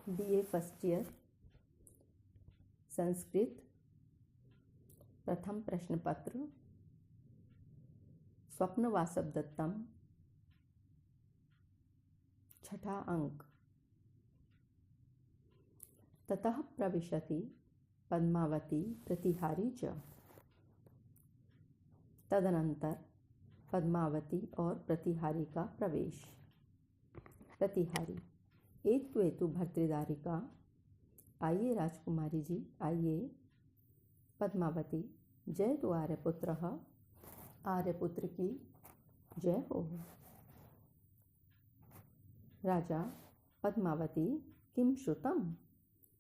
BA first year Sanskrit प्रथम प्रश्न पत्र स्वप्न वासवदत्तम छठा अंक। ततः प्रविशति पद्मावती प्रतिहारी च। तदनंतर पद्मावती और प्रतिहारी का प्रवेश। प्रतिहारी एतु भर्तृदारिका, आइए राजकुमारी जी आइए। पद्मावती जय तु आर्यपुत्रः, आर्यपुत्र की जय हो। राजा पद्मावती किं श्रुतं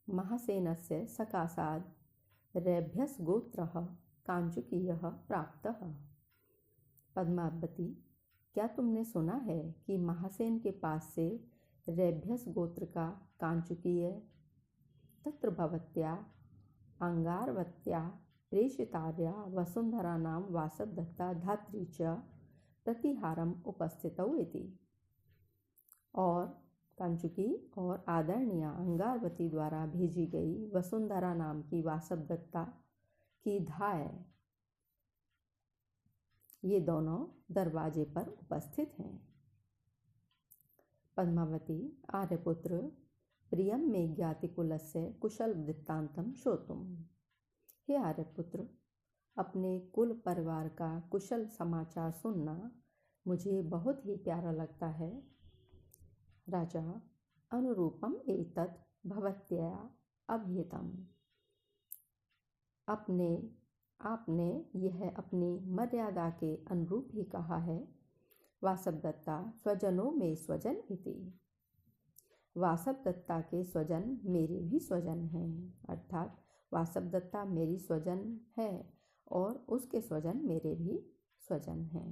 महासेनस्य सकाशाद् रेभ्यस्गोत्रः कांचुकीयः प्राप्तः। पद्मावती क्या तुमने सुना है कि महासेन के पास से रेभ्यस गोत्र का कांचुकीय तत्र भवत्या अंगारवत्या प्रेषितार्या वसुंधरा नाम वासवदत्ता धात्री च प्रतिहारम उपस्थितौ इति। और कांचुकी और आदरणीय अंगारवती द्वारा भेजी गई वसुंधरा नाम की वासवदत्ता की धाय ये दोनों दरवाजे पर उपस्थित हैं। पद्मावती आर्यपुत्र प्रियम में ज्ञातिकुलस्य कुशल वृत्तांतम श्रोतुम। हे आर्यपुत्र, अपने कुल परिवार का कुशल समाचार सुनना मुझे बहुत ही प्यारा लगता है। राजा अनुरूपम एतत् भवत्या अभिहितम। आपने यह अपनी मर्यादा के अनुरूप ही कहा है। वासवदत्ता स्वजनों में स्वजन इति। वासवदत्ता के स्वजन मेरे भी स्वजन हैं, अर्थात वासवदत्ता मेरी स्वजन है और उसके स्वजन मेरे भी स्वजन हैं।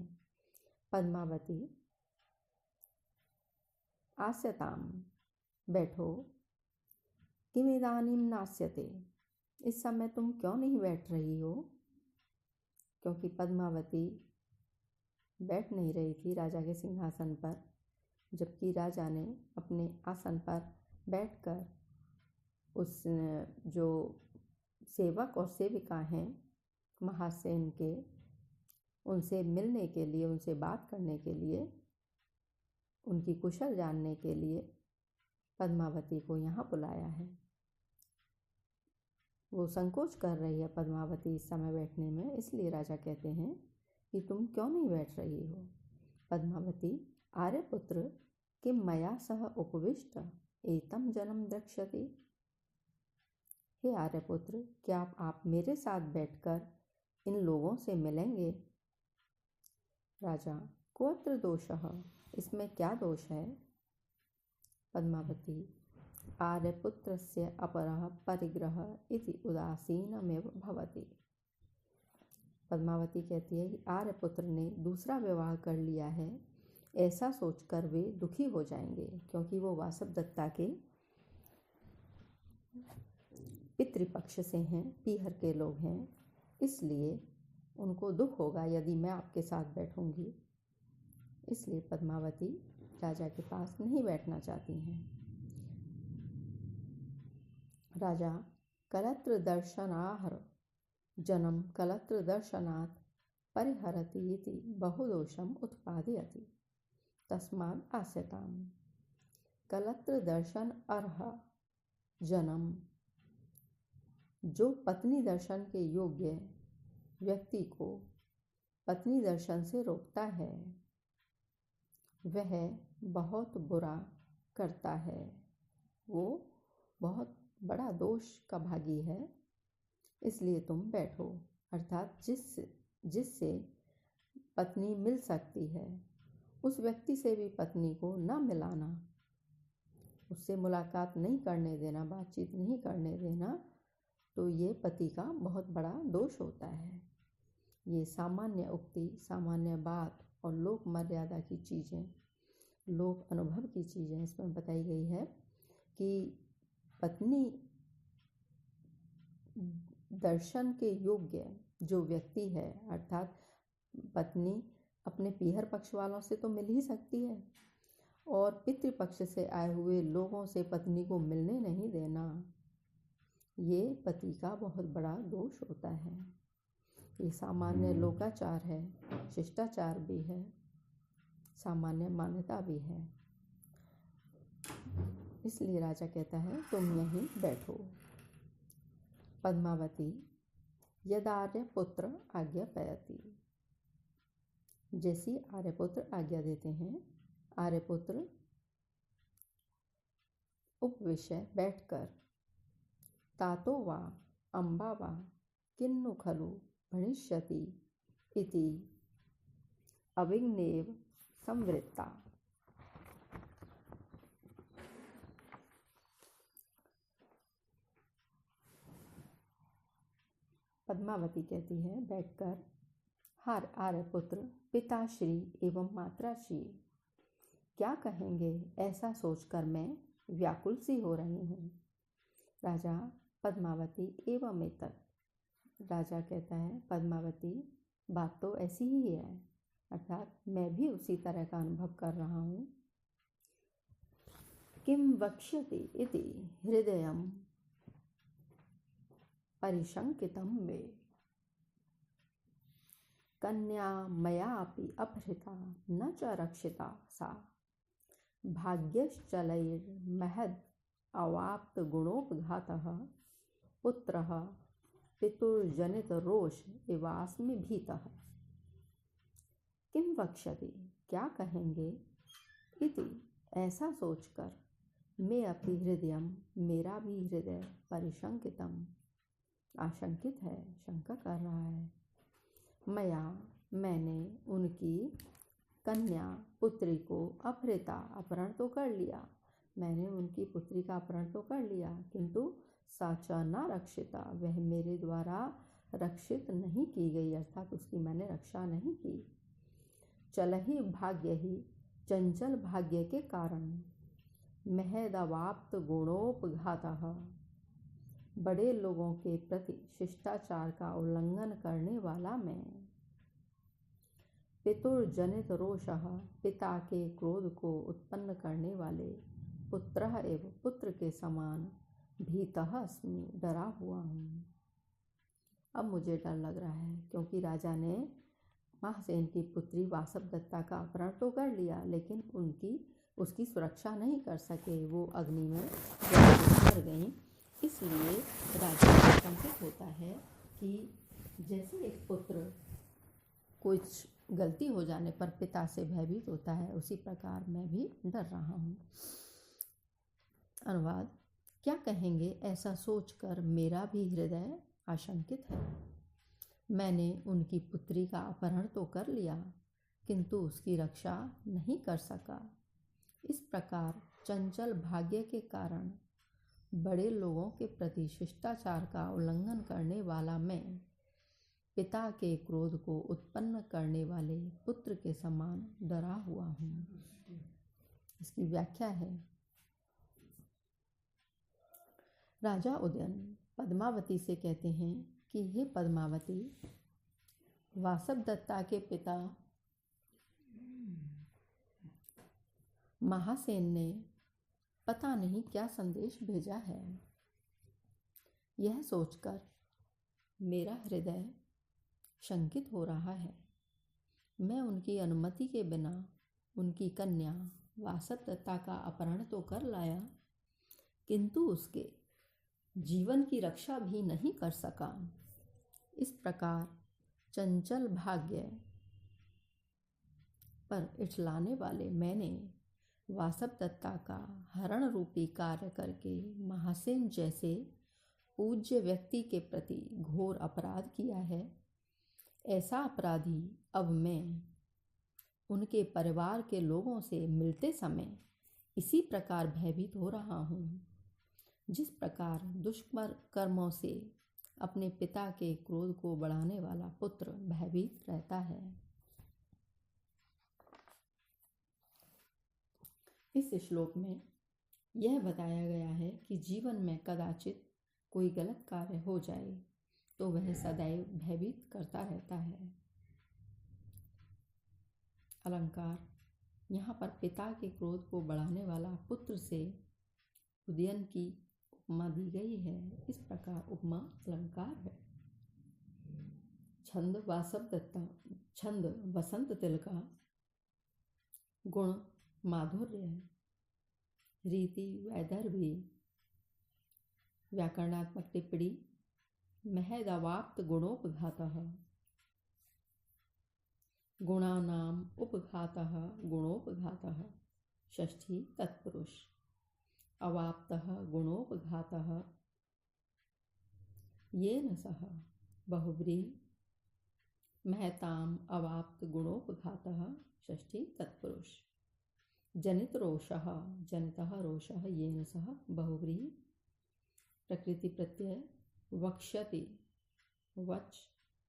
पद्मावती आस्यताम, बैठो। किमिदानीं नास्यते, इस समय तुम क्यों नहीं बैठ रही हो। क्योंकि पद्मावती बैठ नहीं रही थी राजा के सिंहासन पर, जबकि राजा ने अपने आसन पर बैठकर उस जो सेवक और सेविका हैं महासेन के, उनसे मिलने के लिए, उनसे बात करने के लिए, उनकी कुशल जानने के लिए पद्मावती को यहाँ बुलाया है। वो संकोच कर रही है पद्मावती इस समय बैठने में, इसलिए राजा कहते हैं कि तुम क्यों नहीं बैठ रही हो। पद्मावती आर्यपुत्र किं मया सह उपविष्ट एतम जन्म द्रक्ष्यति। हे आर्यपुत्र, क्या आप मेरे साथ बैठकर इन लोगों से मिलेंगे। राजा कोऽत्र दोषः, इसमें क्या दोष है। पद्मावती आर्यपुत्रस्य अपरः परिग्रहः इति उदासीनमेव भवति। पद्मावती कहती है कि आर्यपुत्र ने दूसरा विवाह कर लिया है, ऐसा सोचकर वे दुखी हो जाएंगे, क्योंकि वो वासवदत्ता के पितृपक्ष से हैं, पीहर के लोग हैं, इसलिए उनको दुख होगा यदि मैं आपके साथ बैठूंगी। इसलिए पद्मावती राजा के पास नहीं बैठना चाहती हैं। राजा कलत्र दर्शनाहर जन्म कलत्र दर्शनात् परिहरति इति बहुदोषम उत्पादयति, तस्माद् आस्यताम्। कलत्र दर्शन अर्ह जन्म, जो पत्नी दर्शन के योग्य व्यक्ति को पत्नी दर्शन से रोकता है, वह बहुत बुरा करता है, वो बहुत बड़ा दोष का भागी है। इसलिए तुम बैठो, अर्थात जिससे पत्नी मिल सकती है उस व्यक्ति से भी पत्नी को न मिलाना, उससे मुलाकात नहीं करने देना, बातचीत नहीं करने देना, तो ये पति का बहुत बड़ा दोष होता है। ये सामान्य उक्ति, सामान्य बात और लोक मर्यादा की चीज़ें, लोक अनुभव की चीज़ें इसमें बताई गई है कि पत्नी दर्शन के योग्य जो व्यक्ति है, अर्थात पत्नी अपने पीहर पक्ष वालों से तो मिल ही सकती है और पितृपक्ष से आए हुए लोगों से पत्नी को मिलने नहीं देना, ये पति का बहुत बड़ा दोष होता है। ये सामान्य लोकाचार है, शिष्टाचार भी है, सामान्य मान्यता भी है। इसलिए राजा कहता है तुम यहीं बैठो। पद्मावती यदार्यपुत्र आज्ञापयति। जैसी आर्यपुत्र आज्ञा देते हैं, आर्यपुत्र उपविश्य बैठकर तातो वा अम्बा वा किन्नु खलु भणिष्यति इति अविघ्नेव संवृत्ता। पद्मावती कहती है बैठकर, हर आर्यपुत्र पिताश्री एवं माताश्री क्या कहेंगे ऐसा सोचकर मैं व्याकुल सी हो रही हूँ। राजा पद्मावती एवं एतत्। राजा कहता है पद्मावती बात तो ऐसी ही है, अर्थात मैं भी उसी तरह का अनुभव कर रहा हूँ। किम वक्ष्यति इति हृदयं परिशंकितं मे। कन्या मयापि अपहृता न च रक्षिता सा। भाग्यश्चलैर्महद् अवाप्त गुणोपघातः पुत्रः पितुर्जनितरोष इवास्मि भीतः। किम वक्ष्यति क्या कहेंगे, इति ऐसा सोचकर मैं अपि हृदयं मेरा भी हृदय परिशंकितम आशंकित है, शंका कर रहा है। मया मैंने उनकी कन्या पुत्री को अपहृता अपहरण तो कर लिया, मैंने उनकी पुत्री का अपहरण तो कर लिया, किंतु साचा न रक्षिता वह मेरे द्वारा रक्षित नहीं की गई, अर्थात उसकी मैंने रक्षा नहीं की। चलहि भाग्य ही चंचल भाग्य के कारण महदवाप्त गुणोपघातः बड़े लोगों के प्रति शिष्टाचार का उल्लंघन करने वाला मैं। पितुर्जनित रोषः पिता के क्रोध को उत्पन्न करने वाले पुत्रः एवं पुत्र के समान भीतः अस्मि डरा हुआ हूँ। अब मुझे डर लग रहा है क्योंकि राजा ने महासेन की पुत्री वासवदत्ता का अपहरण तो कर लिया, लेकिन उसकी सुरक्षा नहीं कर सके, वो अग्नि में मर गई। इसलिए राजा को संकेत होता है कि जैसे एक पुत्र कुछ गलती हो जाने पर पिता से भयभीत होता है, उसी प्रकार मैं भी डर रहा हूँ। अनुवाद, क्या कहेंगे ऐसा सोचकर मेरा भी हृदय आशंकित है। मैंने उनकी पुत्री का अपहरण तो कर लिया, किंतु उसकी रक्षा नहीं कर सका। इस प्रकार चंचल भाग्य के कारण बड़े लोगों के प्रति शिष्टाचार का उल्लंघन करने वाला मैं पिता के क्रोध को उत्पन्न करने वाले पुत्र के समान डरा हुआ हूँ। इसकी व्याख्या है, राजा उदयन पद्मावती से कहते हैं कि हे पद्मावती, वासवदत्ता के पिता महासेन ने पता नहीं क्या संदेश भेजा है। यह सोचकर मेरा हृदय शंकित हो रहा है। मैं उनकी अनुमति के बिना उनकी कन्या वासवदत्ता का अपहरण तो कर लाया, किंतु उसके जीवन की रक्षा भी नहीं कर सका। इस प्रकार चंचल भाग्य पर इठलाने वाले मैंने वासवदत्ता का हरण रूपी कार्य करके महासेन जैसे पूज्य व्यक्ति के प्रति घोर अपराध किया है। ऐसा अपराधी अब मैं उनके परिवार के लोगों से मिलते समय इसी प्रकार भयभीत हो रहा हूँ, जिस प्रकार दुष्कर्मों से अपने पिता के क्रोध को बढ़ाने वाला पुत्र भयभीत रहता है। इस श्लोक में यह बताया गया है कि जीवन में कदाचित कोई गलत कार्य हो जाए तो वह सदैव भयभीत करता रहता है। अलंकार, यहाँ पर पिता के क्रोध को बढ़ाने वाला पुत्र से उदयन की उपमा दी गई है। इस प्रकार उपमा अलंकार है। छंद वासव दत्ता, छंद वसंत तिलका, गुण माधुर्य, रीति वैदर्भी, व्याकरणात्मक टिप्पणी महदवाप्त गुणोपघातः, गुणानाम उपघातः गुणोपघातः, षष्ठी तत्पुरुष, अवाप्तः गुणोपघातः येन सह बहुव्रीहि, महताम अवाप्त गुणोपघातः षष्ठी तत्पुरुष, जनित रोषः जनितः रोषः येन सह बहुव्रीहि, प्रकृति प्रत्यय वक्ष्यति वच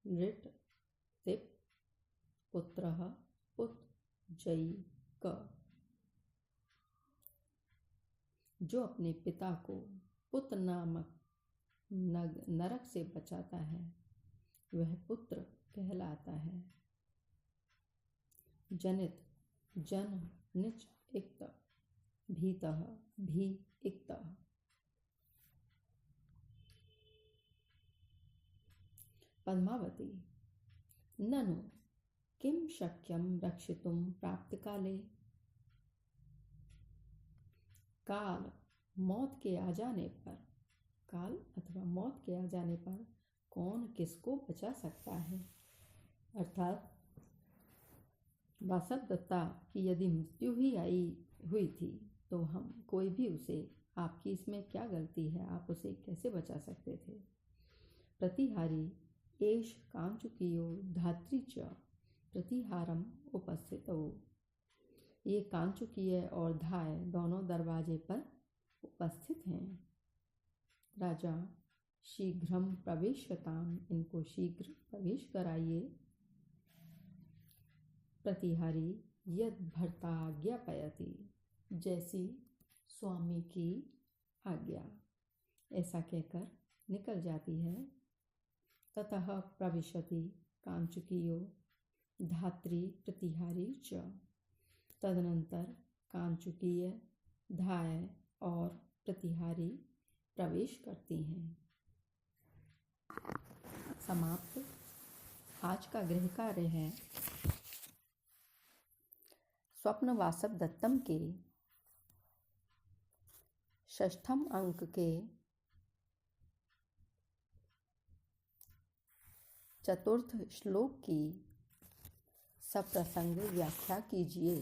लृट तिप, पुत्रः पुत जयी क, जो अपने पिता को पुत्र नामक नरक से बचाता है वह पुत्र कहलाता है। जनित जन निच इक्त, भीतः भी इक्त, पद्मावती ननु किम शक्यम रक्षितुम प्राप्त काले, काल मौत के आ जाने पर, काल अथवा मौत के आ जाने पर कौन किसको बचा सकता है। अर्थात वासवदत्ता की यदि मृत्यु ही आई हुई थी तो हम कोई भी उसे, आपकी इसमें क्या गलती है, आप उसे कैसे बचा सकते थे। प्रतिहारी एष कांचुकियो धात्री च प्रतिहारम उपस्थितौ, ये कांचुकीय और धाय दोनों दरवाजे पर उपस्थित हैं। राजा शीघ्रम प्रवेश्यताम, इनको शीघ्र प्रवेश कराइए। प्रतिहारी यद भर्ता आज्ञापयति, जैसी स्वामी की आज्ञा, ऐसा कहकर निकल जाती है। ततः प्रविशति कांचुकियो धात्री प्रतिहारी च, तदनंतर कांचुकीय, धाय और प्रतिहारी प्रवेश करती हैं। समाप्त। आज का गृह कार्य है स्वप्न वासवदत्तम के षष्ठम अंक के चतुर्थ श्लोक की सप्रसंग व्याख्या कीजिए।